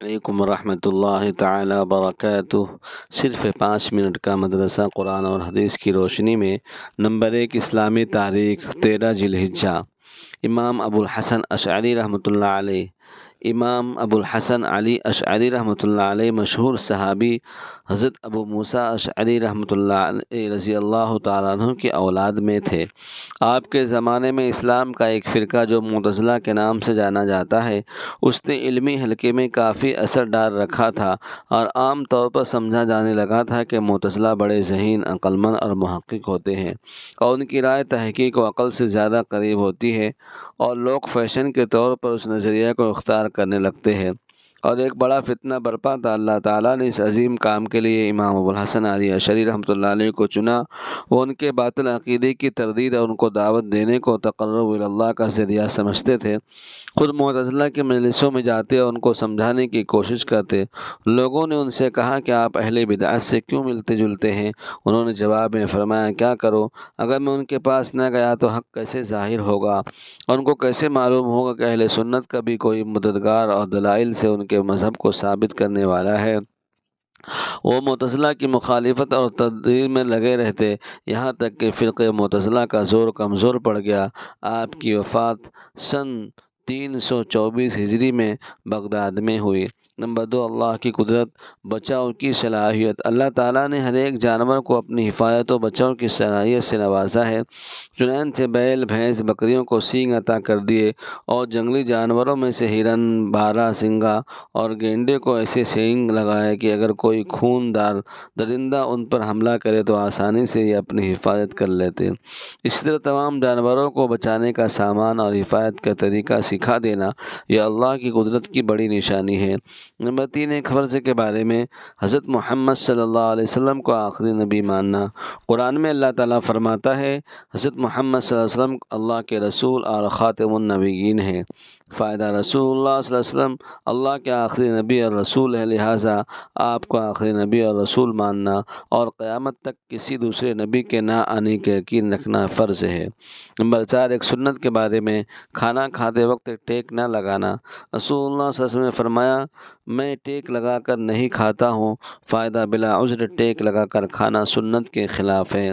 علیکم ورحمۃ اللہ تعالی وبرکاتہ۔ صرف 5 منٹ کا مدرسہ قرآن اور حدیث کی روشنی میں۔ نمبر 1، اسلامی تاریخ 13 ذی الحجہ۔ امام ابو الحسن اشعری رحمۃ اللہ علیہ امام ابو الحسن علی اشعری رحمۃ اللہ علیہ مشہور صحابی حضرت ابو موسیٰ اشعری رحمۃ اللہ علیہ رضی اللہ تعالیٰ عنہ کی اولاد میں تھے۔ آپ کے زمانے میں اسلام کا ایک فرقہ جو معتزلہ کے نام سے جانا جاتا ہے، اس نے علمی حلقے میں کافی اثر ڈال رکھا تھا اور عام طور پر سمجھا جانے لگا تھا کہ معتزلہ بڑے ذہین، عقل مند اور محقق ہوتے ہیں اور ان کی رائے تحقیق و عقل سے زیادہ قریب ہوتی ہے، اور لوگ فیشن کے طور پر اس نظریہ کو اختیار کرنے لگتے ہیں، اور ایک بڑا فتنہ برپا تھا۔ اللہ تعالیٰ نے اس عظیم کام کے لیے امام ابو الحسن علی اشعری رحمۃ اللہ علیہ کو چنا۔ وہ ان کے باطل عقیدے کی تردید اور ان کو دعوت دینے کو تقرب الی اللہ کا ذریعہ سمجھتے تھے۔ خود معتزلہ کے مجلسوں میں جاتے اور ان کو سمجھانے کی کوشش کرتے۔ لوگوں نے ان سے کہا کہ آپ اہل بدعت سے کیوں ملتے جلتے ہیں؟ انہوں نے جواب میں فرمایا، کیا کروں؟ اگر میں ان کے پاس نہ گیا تو حق کیسے ظاہر ہوگا؟ اور ان کو کیسے معلوم ہوگا کہ اہل سنت کا بھی کوئی مددگار اور دلائل سے ان کے مذہب کو ثابت کرنے والا ہے؟ وہ معتزلہ کی مخالفت اور تردید میں لگے رہتے، یہاں تک کہ فرقہ معتزلہ کا زور کمزور پڑ گیا۔ آپ کی وفات سن 324 ہجری میں بغداد میں ہوئی۔ نمبر 2، اللہ کی قدرت، بچاؤ کی صلاحیت۔ اللہ تعالیٰ نے ہر ایک جانور کو اپنی حفاظت و بچاؤ کی صلاحیت سے نوازا ہے۔ چنانچہ بیل، بھینس، بکریوں کو سینگ عطا کر دیے، اور جنگلی جانوروں میں سے ہرن، بارہ سنگا اور گینڈے کو ایسے سینگ لگائے کہ اگر کوئی خون دار درندہ ان پر حملہ کرے تو آسانی سے یہ اپنی حفاظت کر لیتے۔ اسی طرح تمام جانوروں کو بچانے کا سامان اور حفاظت کا طریقہ سکھا دینا، یہ اللہ کی قدرت کی بڑی نشانی ہے۔ نمبر 3، ایک فرض کے بارے میں، حضرت محمد صلی اللہ علیہ وسلم کو آخری نبی ماننا۔ قرآن میں اللہ تعالیٰ فرماتا ہے، حضرت محمد صلی اللہ علیہ وسلم اللہ کے رسول اور خاتم النبیین ہیں۔ فائدہ: رسول اللہ صلی اللہ علیہ وسلم اللہ کے آخری نبی اور رسول ہے، لہٰذا آپ کو آخری نبی اور رسول ماننا اور قیامت تک کسی دوسرے نبی کے نہ آنے کی یقین رکھنا فرض ہے۔ نمبر 4، ایک سنت کے بارے میں، کھانا کھاتے وقت ٹیک نہ لگانا۔ رسول اللہ صلی اللہ علیہ وسلم نے فرمایا، میں ٹیک لگا کر نہیں کھاتا ہوں۔ فائدہ: بلا عذر ٹیک لگا کر کھانا سنت کے خلاف ہے۔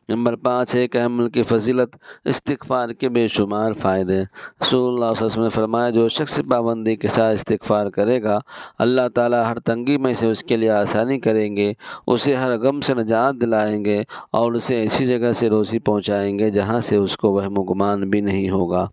نمبر 5، ایک عمل کی فضیلت، استغفار کے بے شمار فائدے۔ رسول اللہ صلی اللہ علیہ وسلم نے فرمایا، جو شخص پابندی کے ساتھ استغفار کرے گا، اللہ تعالیٰ ہر تنگی میں سے اس کے لیے آسانی کریں گے، اسے ہر غم سے نجات دلائیں گے اور اسے ایسی جگہ سے روزی پہنچائیں گے جہاں سے اس کو وہم و گمان بھی نہیں ہوگا۔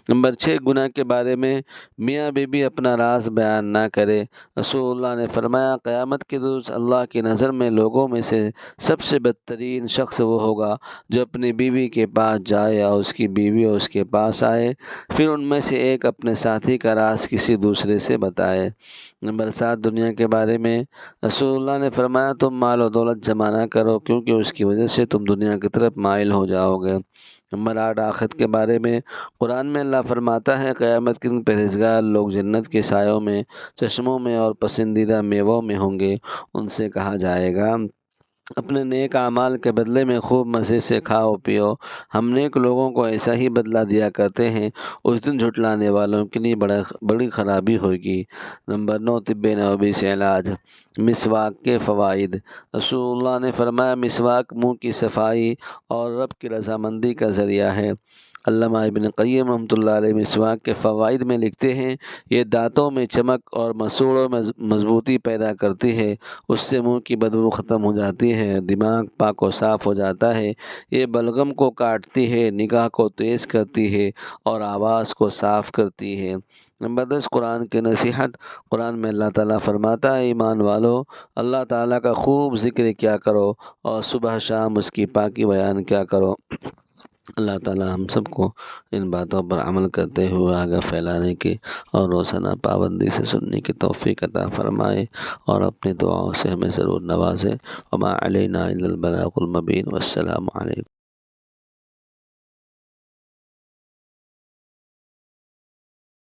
نمبر 6، گناہ کے بارے میں، میاں بیوی اپنا راز بیان نہ کرے۔ رسول اللہ نے فرمایا، قیامت کے روز اللہ کی نظر میں لوگوں میں سے سب سے بدترین شخص وہ ہوگا جو اپنی بیوی کے پاس جائے اور اس کی بیوی اس کے پاس آئے، پھر ان میں سے ایک اپنے ساتھی کا راز کسی دوسرے سے بتائے۔ نمبر 7، دنیا کے بارے میں، رسول اللہ نے فرمایا، تم مال و دولت جمع نہ کرو کیونکہ اس کی وجہ سے تم دنیا کی طرف مائل ہو جاؤ گے۔ نمبر 8، آخرت کے بارے میں، قرآن میں اللہ فرماتا ہے، قیامت کے دن پرہیزگار لوگ جنت کے سایوں میں، چشموں میں اور پسندیدہ میووں میں ہوں گے۔ ان سے کہا جائے گا، اپنے نیک اعمال کے بدلے میں خوب مزے سے کھاؤ پیو، ہم نیک لوگوں کو ایسا ہی بدلہ دیا کرتے ہیں۔ اس دن جھٹلانے والوں کے لیے بڑی خرابی ہوگی۔ نمبر 9، طب نبوی سے علاج، مسواک کے فوائد۔ رسول اللہ نے فرمایا، مسواک منہ کی صفائی اور رب کی رضامندی کا ذریعہ ہے۔ علامہ ابن قیم رحمۃ اللہ علیہ مسواک کے فوائد میں لکھتے ہیں، یہ دانتوں میں چمک اور مسوڑوں میں مضبوطی پیدا کرتی ہے، اس سے منہ کی بدبو ختم ہو جاتی ہے، دماغ پاک و صاف ہو جاتا ہے، یہ بلغم کو کاٹتی ہے، نگاہ کو تیز کرتی ہے اور آواز کو صاف کرتی ہے۔ نمبر 10، قرآن کی نصیحت۔ قرآن میں اللہ تعالیٰ فرماتا ہے، ایمان والو، اللہ تعالیٰ کا خوب ذکر کیا کرو اور صبح شام اس کی پاکی بیان کیا کرو۔ اللہ تعالیٰ ہم سب کو ان باتوں پر عمل کرتے ہوئے آگے پھیلانے کی اور روزانہ پابندی سے سننے کی توفیق عطا فرمائے اور اپنی دعاؤں سے ہمیں ضرور نوازے۔ وما علینا الا البلاغ المبین۔ والسلام علیکم۔